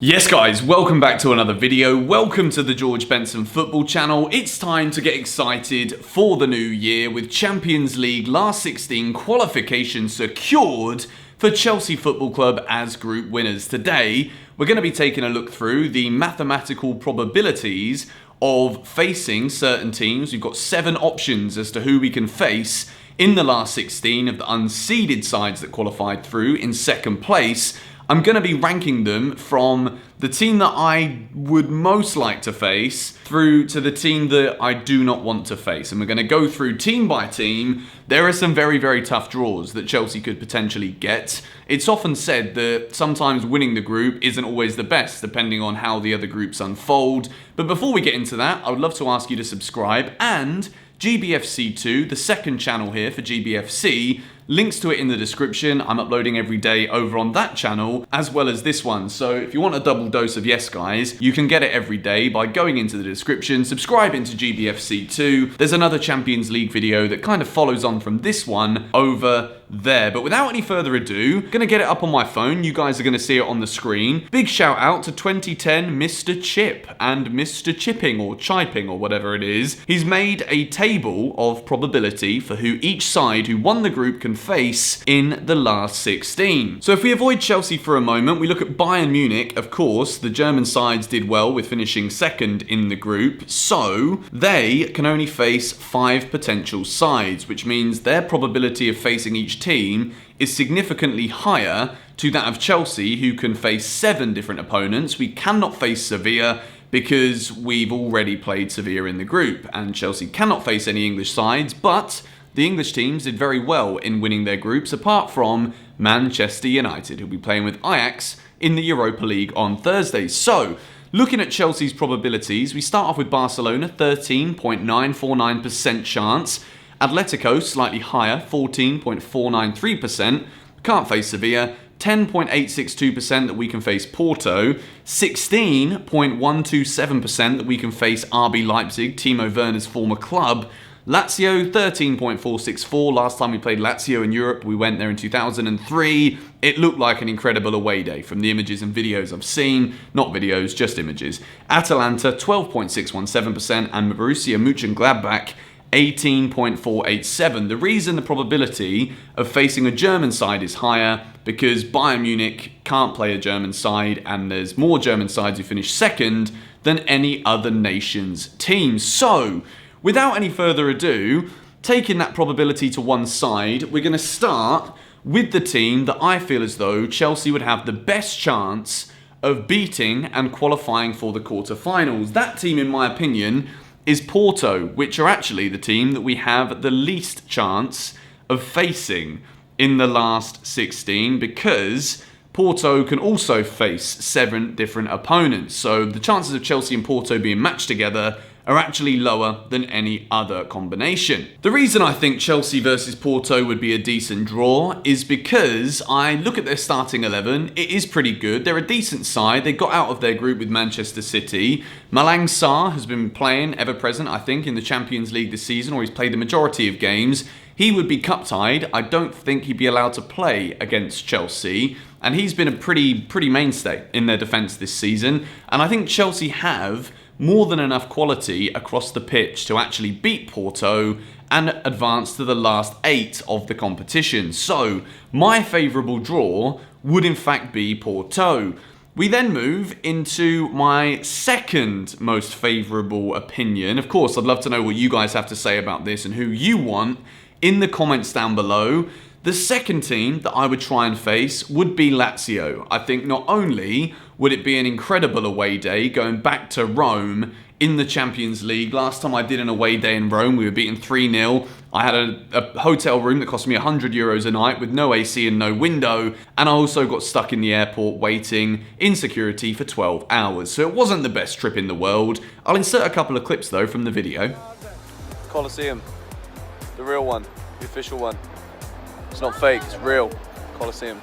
Yes guys, welcome back to another video. Welcome to the George Benson football channel. It's time to get excited for the new year with Champions League last 16 qualification secured for Chelsea Football Club as group winners. Today, we're going to be taking a look through the mathematical probabilities of facing certain teams. We've got 7 options as to who we can face in the last 16 of the unseeded sides that qualified through in second place. I'm going to be ranking them from the team that I would most like to face through to the team that I do not want to face. And we're going to go through team by team. There are some very, very tough draws that Chelsea could potentially get. It's often said that sometimes winning the group isn't always the best, depending on how the other groups unfold. But before we get into that, I would love to ask you to subscribe and GBFC2, the second channel here for GBFC, links to it in the description. I'm uploading every day over on that channel as well as this one. So if you want a double dose of yes guys, you can get it every day by going into the description, subscribing to GBFC2. There's another Champions League video that kind of follows on from this one over there. But without any further ado, gonna get it up on my phone. You guys are gonna see it on the screen. Big shout out to 2010 Mr. Chip and Mr. Chipping or Chiping or whatever it is. He's made a table of probability for who each side who won the group can face in the last 16. So if we avoid Chelsea for a moment, we look at Bayern Munich. Of course, the German sides did well with finishing second in the group, so they can only face 5 potential sides, which means their probability of facing each team is significantly higher to that of Chelsea, who can face 7 different opponents. We cannot face Sevilla because we've already played Sevilla in the group, and Chelsea cannot face any English sides, but the English teams did very well in winning their groups, apart from Manchester United, who'll be playing with Ajax in the Europa League on Thursday. So, looking at Chelsea's probabilities, we start off with Barcelona, 13.949% chance. Atletico, slightly higher, 14.493%. Can't face Sevilla. 10.862% that we can face Porto. 16.127% that we can face RB Leipzig, Timo Werner's former club. Lazio, 13.464. Last time we played Lazio in Europe, we went there in 2003. It looked like an incredible away day from the images and videos I've seen. Not videos, just images. Atalanta, 12.617%. And Borussia Monchengladbach, 18.487. The reason the probability of facing a German side is higher because Bayern Munich can't play a German side, and there's more German sides who finish second than any other nation's team. So, without any further ado, taking that probability to one side, we're going to start with the team that I feel as though Chelsea would have the best chance of beating and qualifying for the quarterfinals. That team, in my opinion, is Porto, which are actually the team that we have the least chance of facing in the last 16, because Porto can also face 7 different opponents. So the chances of Chelsea and Porto being matched together are actually lower than any other combination. The reason I think Chelsea versus Porto would be a decent draw is because I look at their starting 11. It is pretty good. They're a decent side. They got out of their group with Manchester City. Malang Sarr has been playing ever present, I think, in the Champions League this season, or he's played the majority of games. He would be cup tied. I don't think he'd be allowed to play against Chelsea. And he's been a pretty mainstay in their defence this season. And I think Chelsea have more than enough quality across the pitch to actually beat Porto and advance to the last 8 of the competition. So, my favourable draw would in fact be Porto. We then move into my second most favourable opinion. Of course, I'd love to know what you guys have to say about this and who you want in the comments down below. The second team that I would try and face would be Lazio. I think not only would it be an incredible away day going back to Rome in the Champions League. Last time I did an away day in Rome, we were beaten 3-0. I had a hotel room that cost me €100 a night with no AC and no window. And I also got stuck in the airport waiting in security for 12 hours. So it wasn't the best trip in the world. I'll insert a couple of clips though from the video. Colosseum, the real one, the official one. It's not fake, it's real. Colosseum.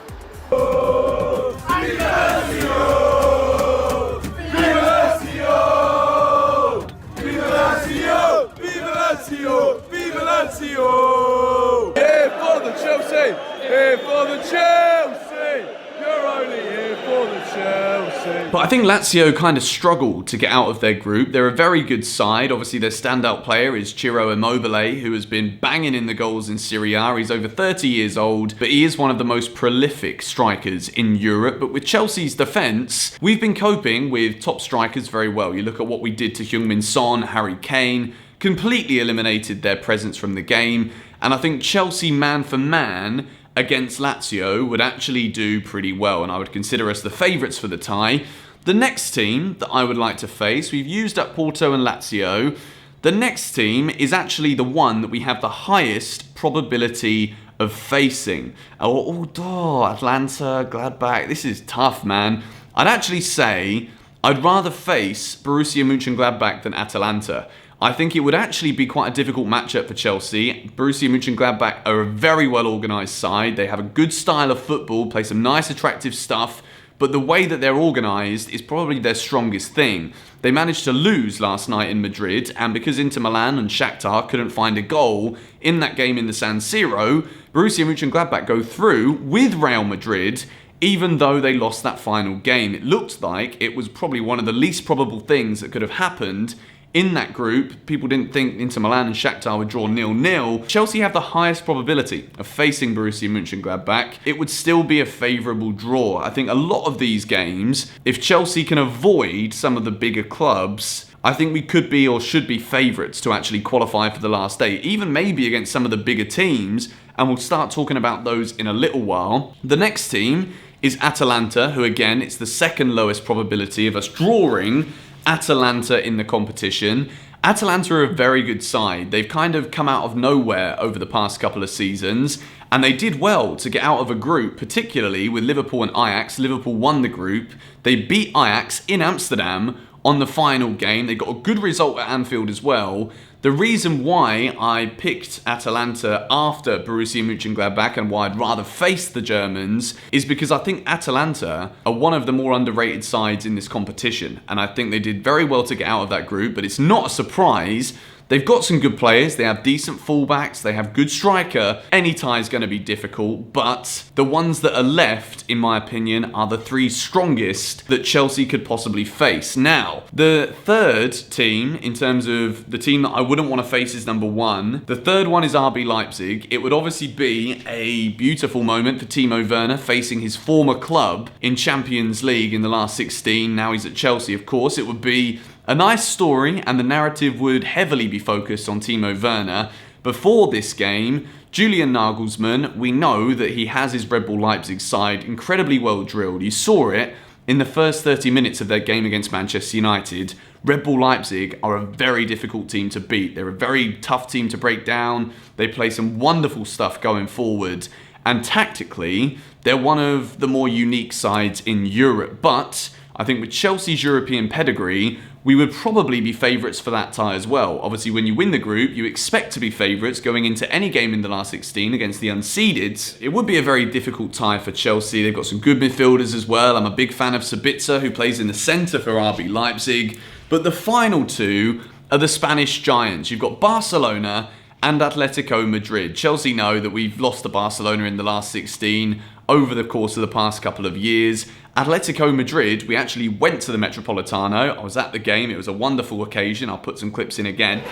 Here for the Chelsea! Here for the Chelsea! You're only here for the Chelsea! But I think Lazio kind of struggled to get out of their group. They're a very good side. Obviously, their standout player is Ciro Immobile, who has been banging in the goals in Serie A. He's over 30 years old, but he is one of the most prolific strikers in Europe. But with Chelsea's defence, we've been coping with top strikers very well. You look at what we did to Heung-min Son, Harry Kane, completely eliminated their presence from the game. And I think Chelsea man for man against Lazio would actually do pretty well, and I would consider us the favourites for the tie. The next team that I would like to face, we've used up Porto and Lazio. The next team is actually the one that we have the highest probability of facing. Atlanta, Gladbach. This is tough, man. I'd actually say I'd rather face Borussia Monchengladbach than Atalanta. I think it would actually be quite a difficult matchup for Chelsea. Borussia Monchengladbach are a very well organised side. They have a good style of football, play some nice attractive stuff. But the way that they're organised is probably their strongest thing. They managed to lose last night in Madrid, and because Inter Milan and Shakhtar couldn't find a goal in that game in the San Siro, Borussia Mönchengladbach go through with Real Madrid, even though they lost that final game. It looked like it was probably one of the least probable things that could have happened in that group. People didn't think Inter Milan and Shakhtar would draw 0-0. Chelsea have the highest probability of facing Borussia Mönchengladbach. It would still be a favourable draw. I think a lot of these games, if Chelsea can avoid some of the bigger clubs, I think we could be or should be favourites to actually qualify for the last eight, even maybe against some of the bigger teams, and we'll start talking about those in a little while. The next team is Atalanta, who again, it's the second lowest probability of us drawing Atalanta in the competition. Atalanta are a very good side. They've kind of come out of nowhere over the past couple of seasons, and they did well to get out of a group, particularly with Liverpool and Ajax. Liverpool won the group. They beat Ajax in Amsterdam on the final game. They got a good result at Anfield as well. The reason why I picked Atalanta after Borussia Mönchengladbach and why I'd rather face the Germans is because I think Atalanta are one of the more underrated sides in this competition, and I think they did very well to get out of that group, but it's not a surprise. They've got some good players, they have decent fullbacks, they have good striker. Any tie is going to be difficult, but the ones that are left, in my opinion, are the three strongest that Chelsea could possibly face. Now, the third team, in terms of the team that I wouldn't want to face, is number one. The third one is RB Leipzig. It would obviously be a beautiful moment for Timo Werner facing his former club in Champions League in the last 16. Now he's at Chelsea, of course. It would be a nice story, and the narrative would heavily be focused on Timo Werner. Before this game, Julian Nagelsmann, we know that he has his Red Bull Leipzig side incredibly well drilled. You saw it in the first 30 minutes of their game against Manchester United. Red Bull Leipzig are a very difficult team to beat. They're a very tough team to break down. They play some wonderful stuff going forward. And tactically, they're one of the more unique sides in Europe. But I think with Chelsea's European pedigree, we would probably be favourites for that tie as well. Obviously, when you win the group, you expect to be favourites going into any game in the last 16 against the unseeded. It would be a very difficult tie for Chelsea. They've got some good midfielders as well. I'm a big fan of Sabitzer, who plays in the centre for RB Leipzig. But the final two are the Spanish giants. You've got Barcelona and Atletico Madrid. Chelsea know that we've lost to Barcelona in the last 16 over the course of the past couple of years. Atletico Madrid, we actually went to the Metropolitano. I was at the game. It was a wonderful occasion. I'll put some clips in again.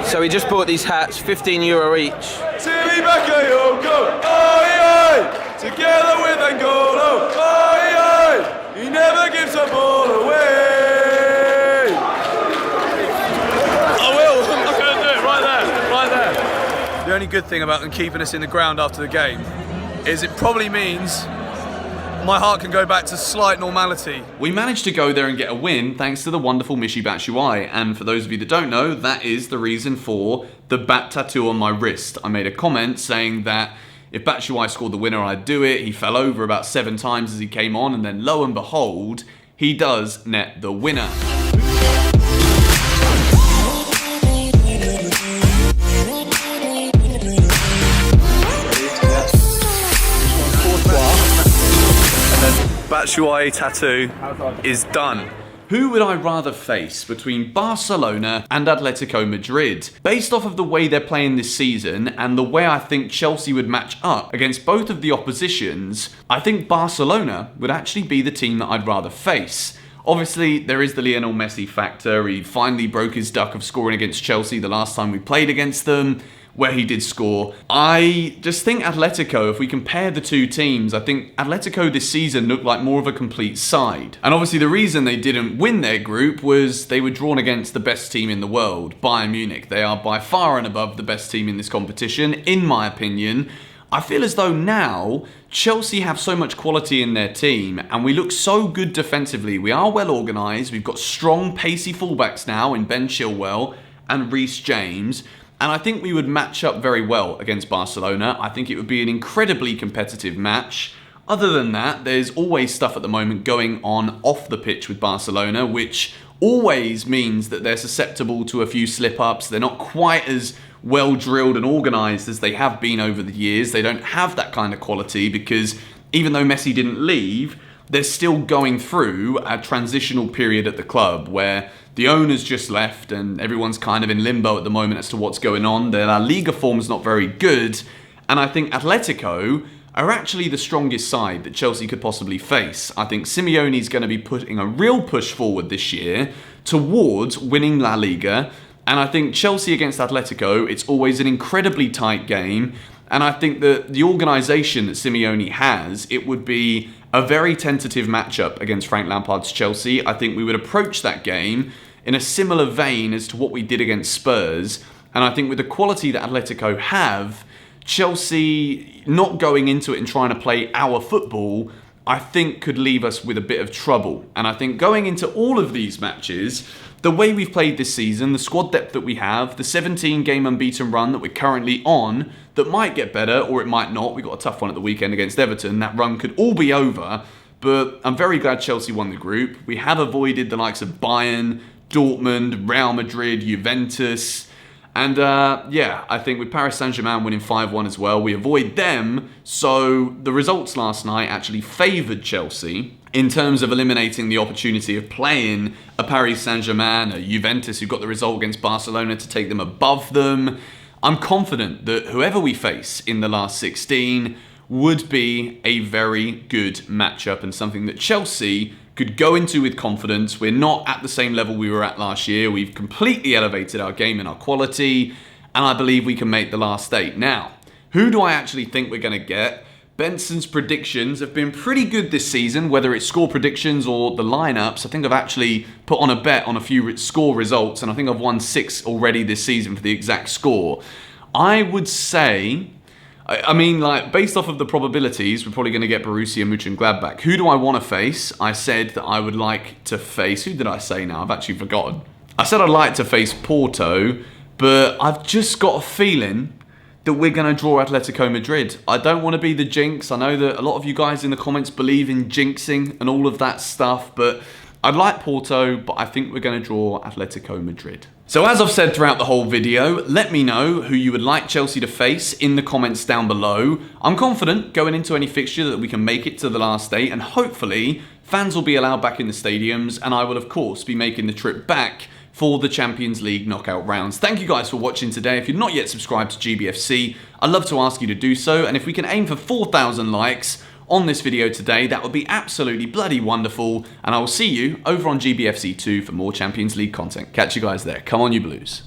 So we just bought these hats, €15 each. Together with Angolo, he never gives a ball away. I will, I'm going to do it right there. The only good thing about them keeping us in the ground after the game is it probably means my heart can go back to slight normality. We managed to go there and get a win thanks to the wonderful Michy Batshuayi, and for those of you that don't know, that is the reason for the bat tattoo on my wrist. I made a comment saying that if Batshuayi scored the winner, I'd do it. He fell over about 7 times as he came on, and then lo and behold, he does net the winner. Batshuayi tattoo is done. who would I rather face between Barcelona and Atletico Madrid? Based off of the way they're playing this season and the way I think Chelsea would match up against both of the oppositions, I think Barcelona would actually be the team that I'd rather face. Obviously, there is the Lionel Messi factor. He finally broke his duck of scoring against Chelsea the last time we played against them, where he did score. I just think Atletico, if we compare the two teams, I think Atletico this season looked like more of a complete side. And obviously the reason they didn't win their group was they were drawn against the best team in the world, Bayern Munich. They are by far and above the best team in this competition, in my opinion. I feel as though now Chelsea have so much quality in their team and we look so good defensively. We are well organised. We've got strong, pacey fullbacks now in Ben Chilwell and Reece James. And I think we would match up very well against Barcelona. I think it would be an incredibly competitive match. Other than that, there's always stuff at the moment going on off the pitch with Barcelona, which always means that they're susceptible to a few slip-ups. They're not quite as well drilled and organised as they have been over the years. They don't have that kind of quality because even though Messi didn't leave, they're still going through a transitional period at the club where the owner's just left and everyone's kind of in limbo at the moment as to what's going on. Their La Liga form's not very good. And I think Atletico are actually the strongest side that Chelsea could possibly face. I think Simeone's going to be putting a real push forward this year towards winning La Liga. And I think Chelsea against Atletico, it's always an incredibly tight game. And I think that the organisation that Simeone has, it would be a very tentative matchup against Frank Lampard's Chelsea. I think we would approach that game in a similar vein as to what we did against Spurs. And I think with the quality that Atletico have, Chelsea not going into it and trying to play our football, I think could leave us with a bit of trouble. And I think going into all of these matches, the way we've played this season, the squad depth that we have, the 17-game unbeaten run that we're currently on, that might get better or it might not. We got a tough one at the weekend against Everton. That run could all be over, but I'm very glad Chelsea won the group. We have avoided the likes of Bayern, Dortmund, Real Madrid, Juventus, and yeah, I think with Paris Saint-Germain winning 5-1 as well, we avoid them. So the results last night actually favoured Chelsea in terms of eliminating the opportunity of playing a Paris Saint-Germain, a Juventus who got the result against Barcelona to take them above them. I'm confident that whoever we face in the last 16 would be a very good matchup and something that Chelsea could go into with confidence. We're not at the same level we were at last year. We've completely elevated our game and our quality, and I believe we can make the last 8. Now, who do I actually think we're going to get? Benson's predictions have been pretty good this season, whether it's score predictions or the lineups. I think I've actually put on a bet on a few score results, and I think I've won 6 already this season for the exact score. I would say, I mean, like, based off of the probabilities, we're probably going to get Borussia Monchengladbach. Who do I want to face? I said that I would like to face, who did I say now? I've actually forgotten. I said I'd like to face Porto, but I've just got a feeling that we're going to draw Atletico Madrid. I don't want to be the jinx. I know that a lot of you guys in the comments believe in jinxing and all of that stuff, but I'd like Porto, but I think we're going to draw Atletico Madrid. So as I've said throughout the whole video, let me know who you would like Chelsea to face in the comments down below. I'm confident going into any fixture that we can make it to the last 8, and hopefully fans will be allowed back in the stadiums, and I will of course be making the trip back for the Champions League knockout rounds. Thank you guys for watching today. If you're not yet subscribed to GBFC, I'd love to ask you to do so, and if we can aim for 4,000 likes on this video today, that would be absolutely bloody wonderful, and I will see you over on GBFC 2 for more Champions League content. Catch you guys there. Come on, you Blues.